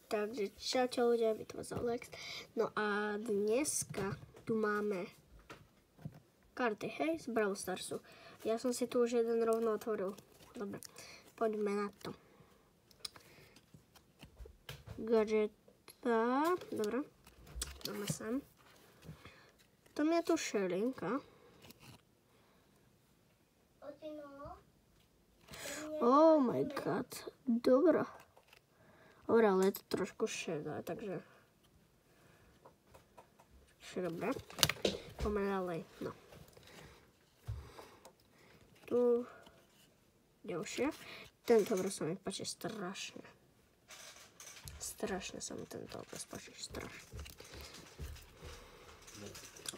Takže čaute ľudia, je to Alex. No a dneska tu máme karty, hej, z Brawl Starsu. Ja som si tu už jeden rovno otvoril. Dobre, poďme na to. Gadgeta, dobre, dáme sem. Tam je tu šelinka. Oh my god, dobrá. Dobre, ale je to trošku šedé, takže... Dobre. Poďme ďalej, no. Tu... Ďalšie. Tento obraz sa mi páči strašne. Strašne sa mi tento obraz páči, strašne.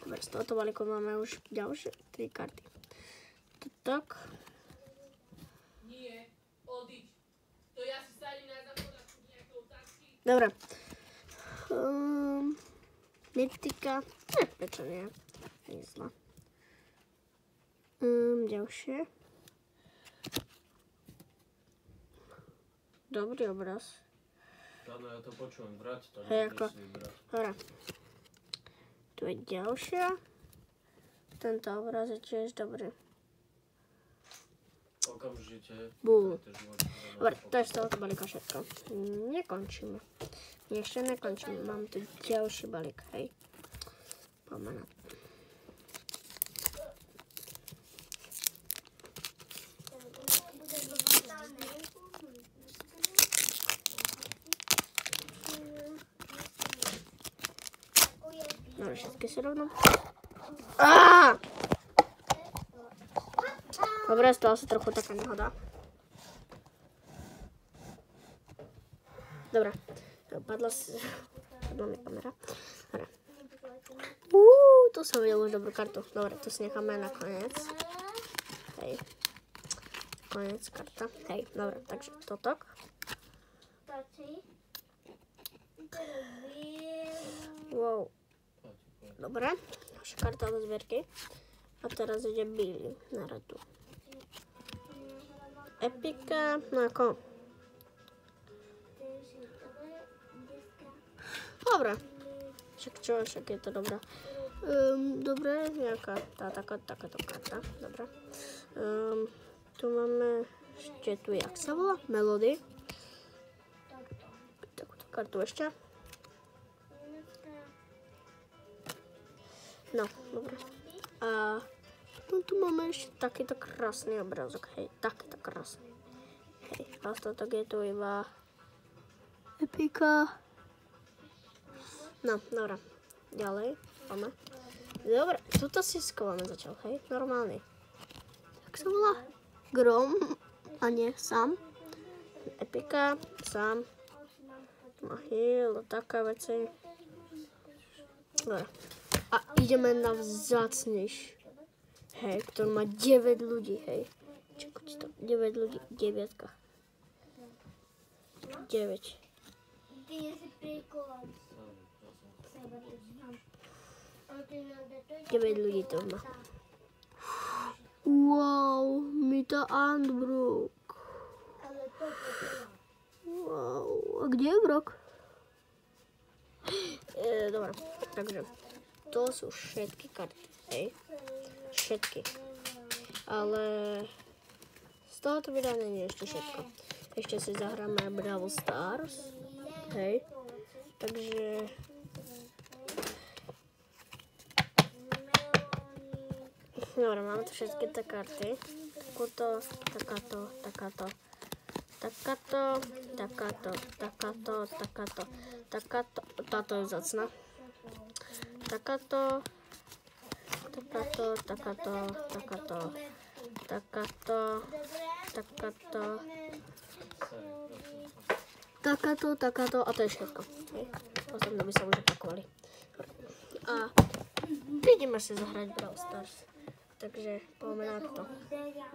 Dobre, z tohoto balíku máme už ďalšie 3 karty. To tak. Nie, odiď. To ja si sadím na zapodačku nejaké otázky. Dobre. Mytika. Prečo nie? Nie je zlá. Ďalšie. Dobrý obraz. Áno, ja to počujem. Vrať to. Hej, ako... Dobre. Tu je ďalšia. Tento obraz je tiež dobrý. Okamžite. Bum. Dobre, to je z tohoto balíka všetko. Nekončíme. Ešte nekončíme. Mám tu ďalší balík, hej. Poďme na to. Dobre, všetky si rovno. Dobre, stala sa trochu taká nehoda. Dobre, padla mi kamera. Dobre. Tu som videl už dobrú kartu. Dobre, to si necháme na koniec. Hej. Koniec karta. Hej, dobre, takže toto. Wow. Dobre, naša karta do zbierky. A teraz ide Billy na radu. Epika, no ako? Dobre. Však je to dobrá. Dobre, nejaká takáto karta. Dobre. Tu máme ešte tu, jak sa volá? Melody. Takúto kartu ešte. No, dobre. A tu máme ešte takýto krásny obrázok, hej, takýto krásny. Hej, a ostatok je tu iba Epika. No, dobre. Ďalej, poďme. Dobre, tuto si skováme začal, hej, normálny. Jak sa volá? Grom, a nie, Sam. Epika, Sam. Má heal, také veci. Dobre. A ideme na vzácnejší. Hej, ktorý má 9 ľudí, hej. Čakajte to, 9 ľudí, 9. 9. Deväť ľudí to má. Wow, Mita Andbrook. Wow, a kde je Brok? Dobre, takže to sú všetky karty, hej. Všetky. Ale z tohoto videa nie je ešte všetko. Ešte si zahráme Brawl Stars, hej. Takže... Dobre, máme tu všetky tie karty. Takúto, takáto. Táto je vzácna. Takáto. A to je všetko. Ostatné by sa už opakovali. A ideme si zahrať Brawl Stars. Takže poďme na to.